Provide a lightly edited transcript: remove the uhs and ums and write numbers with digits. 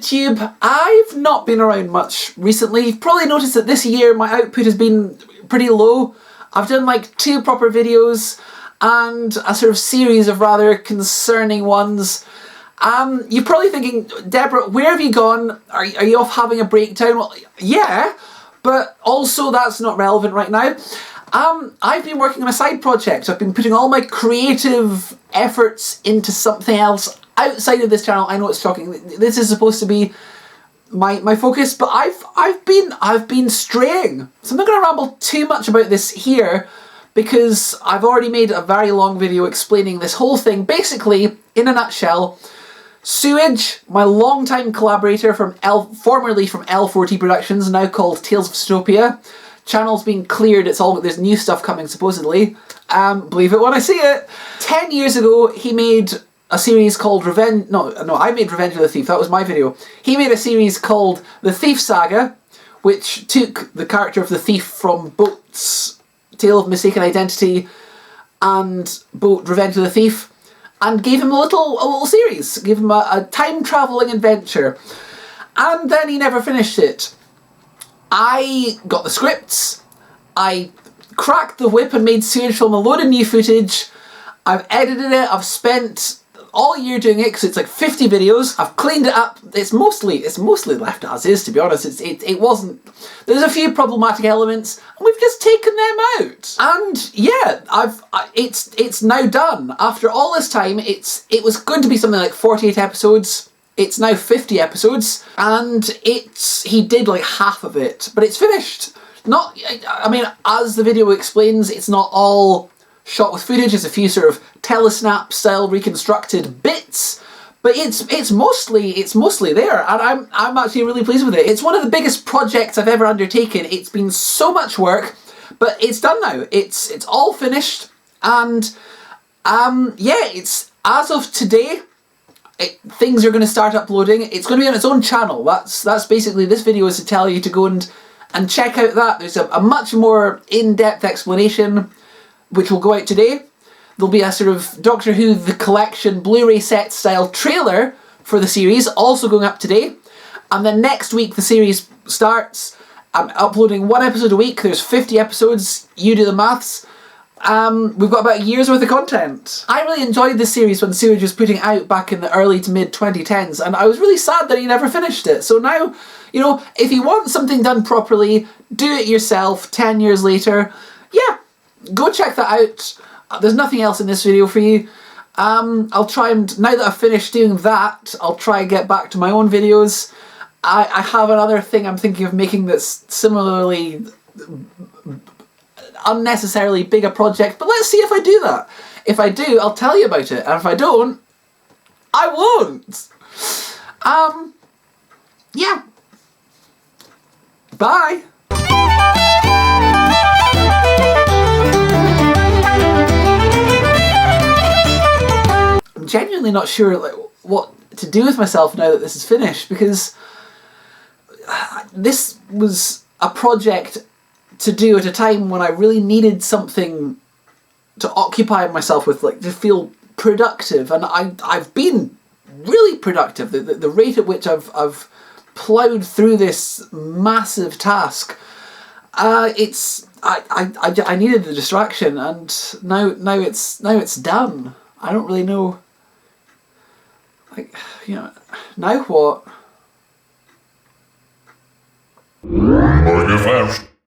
YouTube. I've not been around much recently. You've probably noticed that this year my output has been pretty low. I've done like 2 proper videos and a sort of series of rather concerning ones. You're probably thinking, Deborah, where have you gone? Are you off having a breakdown? Well, yeah, but also that's not relevant right now. I've been working on a side project. I've been putting all my creative efforts into something else outside of this channel. I know it's shocking. This is supposed to be my focus, but I've been straying. So I'm not going to ramble too much about this here because I've already made a very long video explaining this whole thing. Basically, in a nutshell, Sewage, my longtime collaborator formerly from L4T Productions, now called Tales of Stopia. Channel's been cleared, there's new stuff coming supposedly. Believe it when I see it. 10 years ago, he made a series called I made Revenge of the Thief, that was my video. He made a series called The Thief Saga, which took the character of the thief from Boat's Tale of Mistaken Identity and Boat Revenge of the Thief, and gave him a little series, gave him a time-travelling adventure. And then he never finished it. I got the scripts, I cracked the whip and made Sewage film a load of new footage. I've edited it, I've spent all year doing it because it's like 50 videos. I've cleaned it up. It's mostly left as is, to be honest. It wasn't. There's a few problematic elements, and we've just taken them out. And yeah, it's now done. After all this time, it was going to be something like 48 episodes. It's now 50 episodes, and he did like half of it, but it's finished. I mean, as the video explains, it's not all shot with footage. There's a few sort of telesnap style reconstructed bits, but it's mostly there, and I'm actually really pleased with it. It's one of the biggest projects I've ever undertaken. It's been so much work, but it's done now. It's all finished, and yeah, it's as of today. Things are going to start uploading. It's going to be on its own channel. That's basically, this video is to tell you to go and check out that. There's a much more in-depth explanation which will go out today. There'll be a sort of Doctor Who The Collection Blu-ray set style trailer for the series also going up today. And then next week the series starts. I'm uploading 1 episode a week. There's 50 episodes. You do the maths. We've got about a year's worth of content. I really enjoyed this series when Sewage was putting out back in the early to mid 2010s, and I was really sad that he never finished it. So now, you know, if you want something done properly, do it yourself 10 years later. Yeah, go check that out. There's nothing else in this video for you. I'll try and, now that I've finished doing that, I'll try and get back to my own videos. I have another thing I'm thinking of making that's similarly unnecessarily big a project, but let's see if I do that. If I do, I'll tell you about it, and if I don't, I won't. Yeah. Bye. I'm genuinely not sure what to do with myself now that this is finished, because this was a project to do at a time when I really needed something to occupy myself with, like to feel productive, and I've been really productive. The rate at which I've ploughed through this massive task, I needed the distraction, and now it's done. I don't really know, like, you know, now what?